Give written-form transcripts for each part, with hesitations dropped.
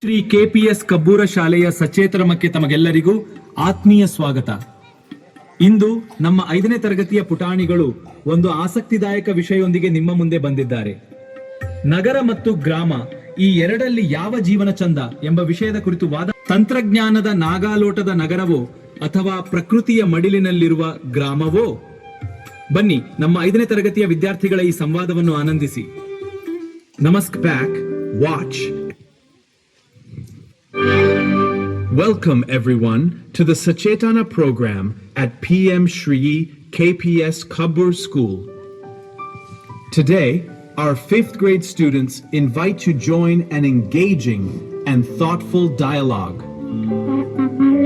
Shri KPS ಕಬ್ಬೂರ ಶಾಲೆಯ ಸಚೇತನಕ್ಕೆ ತಮಗೆಲ್ಲರಿಗೂ ಆತ್ಮೀಯ ಸ್ವಾಗತ. ಇಂದು ನಮ್ಮ 5ನೇ ತರಗತಿಯ ಪುಟಾಣಿಗಳು ಒಂದು ಆಸಕ್ತಿದಾಯಕ ವಿಷಯದೊಂದಿಗೆ ನಿಮ್ಮ ಮುಂದೆ ಬಂದಿದ್ದಾರೆ. ನಗರ ಮತ್ತು ಗ್ರಾಮ ಈ ಎರಡರಲ್ಲಿ ಯಾವ ಜೀವನ ಚಂದ ಎಂಬ ವಿಷಯದ ಕುರಿತು ವಾದ. ತಂತ್ರಜ್ಞಾನದ ನಾಗಾಲೋಟದ ನಗರವೋ ಅಥವಾ ಪ್ರಕೃತಿಯ ಮಡಿಲಿನಲ್ಲಿರುವ ಗ್ರಾಮವೋ? ಬನ್ನಿ ನಮ್ಮ 5ನೇ ತರಗತಿಯ ವಿದ್ಯಾರ್ಥಿಗಳ ಈ ಸಂವಾದವನ್ನು ಆನಂದಿಸಿ. ನಮಸ್ಕಾರ back watch. Welcome everyone to the Sachetana program at PM Shri KPS Kabbur School. Today, our 5th grade students invite to join an engaging and thoughtful dialogue.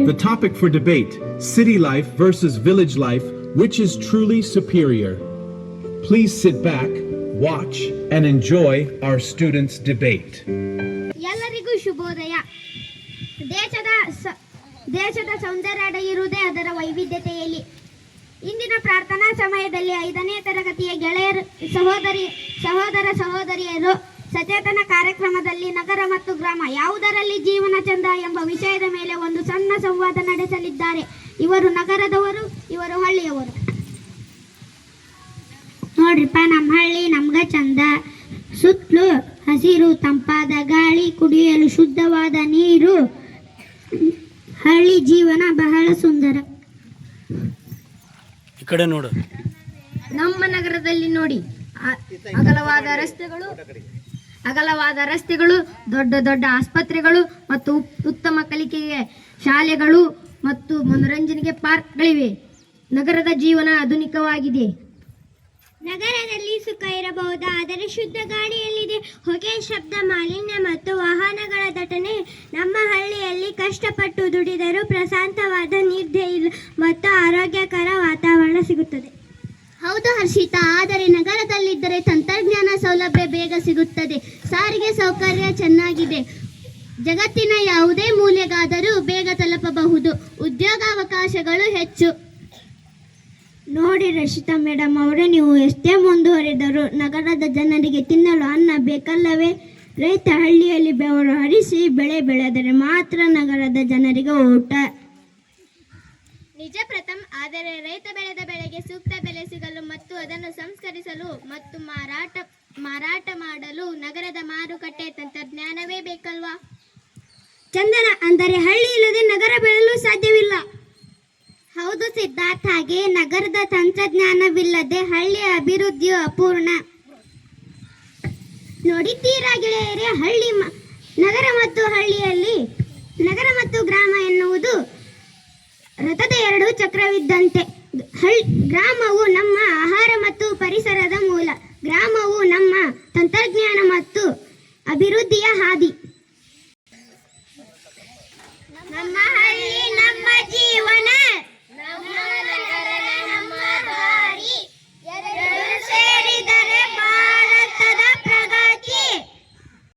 The topic for debate, city life versus village life, which is truly superior? Please sit back, watch, and enjoy our students' debate. ಎಲ್ಲರಿಗೂ ಶುಭೋದಯ. ದೇಶದ ಸೌಂದರ್ಯ ಅಡಗಿರುವುದೇ ಅದರ ವೈವಿಧ್ಯತೆಯಲ್ಲಿ. ಇಂದಿನ ಪ್ರಾರ್ಥನಾ ಸಮಯದಲ್ಲಿ 5ನೇ ತರಗತಿಯ ಗೆಳೆಯರು ಸಹೋದರಿಯರು ಸಚೇತನ ಕಾರ್ಯಕ್ರಮದಲ್ಲಿ ನಗರ ಮತ್ತು ಗ್ರಾಮ ಯಾವುದರಲ್ಲಿ ಜೀವನ ಚಂದ ಎಂಬ ವಿಷಯದ ಮೇಲೆ ಒಂದು ಸಣ್ಣ ಸಂವಾದ ನಡೆಸಲಿದ್ದಾರೆ. ಇವರು ನಗರದವರು, ಇವರು ಹಳ್ಳಿಯವರು. ನೋಡ್ರಿಪ್ಪ, ನಮ್ಮ ಹಳ್ಳಿ ನಮ್ಗ ಚಂದ. ಸುತ್ತಲೂ ಹಸಿರು, ತಂಪಾದ ಗಾಳಿ, ಕುಡಿಯಲು ಶುದ್ಧವಾದ ನೀರು. ಹಳ್ಳಿ ಜೀವನ ಬಹಳ ಸುಂದರ. ಈ ಕಡೆ ನೋಡು. ನಮ್ಮ ನಗರದಲ್ಲಿ ನೋಡಿ, ಅಗಲವಾದ ರಸ್ತೆಗಳು, ದೊಡ್ಡ ದೊಡ್ಡ ಆಸ್ಪತ್ರೆಗಳು ಮತ್ತು ಉತ್ತಮ ಕಲಿಕೆಗೆ ಶಾಲೆಗಳು ಮತ್ತು ಮನೋರಂಜನೆಗೆ ಪಾರ್ಕ್ಗಳಿವೆ. ನಗರದ ಜೀವನ ಆಧುನಿಕವಾಗಿದೆ. ನಗರದಲ್ಲಿ ಸುಖ ಇರಬಹುದು, ಆದರೆ ಶುದ್ಧ ಗಾಳಿಯಲ್ಲಿದೆ. ಹೊಗೆ, ಶಬ್ದ, ಮಾಲಿನ್ಯ ಮತ್ತು ವಾಹನಗಳ ದಟ್ಟಣೆ. ನಮ್ಮ ಹಳ್ಳಿಯಲ್ಲಿ ಕಷ್ಟಪಟ್ಟು ದುಡಿದರೂ ಪ್ರಶಾಂತವಾದ ನಿದ್ದೆ ಮತ್ತು ಆರೋಗ್ಯಕರ ವಾತಾವರಣ ಸಿಗುತ್ತದೆ. ಹೌದು ಹರ್ಷಿತಾ, ಆದರೆ ನಗರದಲ್ಲಿದ್ದರೆ ತಂತ್ರಜ್ಞಾನ ಸೌಲಭ್ಯ ಬೇಗ ಸಿಗುತ್ತದೆ, ಸಾರಿಗೆ ಸೌಕರ್ಯ ಚೆನ್ನಾಗಿದೆ, ಜಗತ್ತಿನ ಯಾವುದೇ ಮೂಲೆಗಾದರೂ ಬೇಗ ತಲುಪಬಹುದು, ಉದ್ಯೋಗಾವಕಾಶಗಳು ಹೆಚ್ಚು. ನೋಡಿ ರಕ್ಷಿತಾ ಮೇಡಮ್ ಅವರೇ, ನೀವು ಎಷ್ಟೇ ಮುಂದುವರೆದರೂ ನಗರದ ಜನರಿಗೆ ತಿನ್ನಲು ಅನ್ನ ಬೇಕಲ್ಲವೇ? ರೈತ ಹಳ್ಳಿಯಲ್ಲಿ ಬೆವರು ಹರಿಸಿ ಬೆಳೆ ಬೆಳೆದರೆ ಮಾತ್ರ ನಗರದ ಜನರಿಗೆ ಊಟ. ನಿಜ ಪ್ರಥಮ್, ಆದರೆ ರೈತ ಬೆಳೆದ ಬೆಳೆಗೆ ಸೂಕ್ತ ಬೆಲೆ ಸಿಗಲು ಮತ್ತು ಅದನ್ನು ಸಂಸ್ಕರಿಸಲು ಮತ್ತು ಮಾರಾಟ ಮಾಡಲು ನಗರದ ಮಾರುಕಟ್ಟೆ ತಂತ್ರಜ್ಞಾನವೇ ಬೇಕಲ್ವಾ? ಚಂದನ, ಅಂದರೆ ಹಳ್ಳಿ ಇಲ್ಲದೆ ನಗರ ಬೆಳೆಯಲು ಸಾಧ್ಯವಿಲ್ಲ. ಹೌದು ಸಿದ್ಧಾರ್ಥ, ಹಾಗೆ ನಗರದ ತಂತ್ರಜ್ಞಾನವಿಲ್ಲದೆ ಹಳ್ಳಿಯ ಅಭಿವೃದ್ಧಿಯು ಅಪೂರ್ಣ. ನೋಡಿದ್ದೀರಾ ಗೆಳೆಯರೇ, ನಗರ ಮತ್ತು ಗ್ರಾಮ ಎನ್ನುವುದು ರಥದ 2 ಚಕ್ರವಿದ್ದಂತೆ. ಗ್ರಾಮವು ನಮ್ಮ ಆಹಾರ ಮತ್ತು ಪರಿಸರದ ಮೂಲ. ಗ್ರಾಮವು ನಮ್ಮ ತಂತ್ರಜ್ಞಾನ ಮತ್ತು ಅಭಿವೃದ್ಧಿಯ ಹಾದಿ. ನಮ್ಮ ಹಳ್ಳಿ ನಮ್ಮ ಜೀವನ.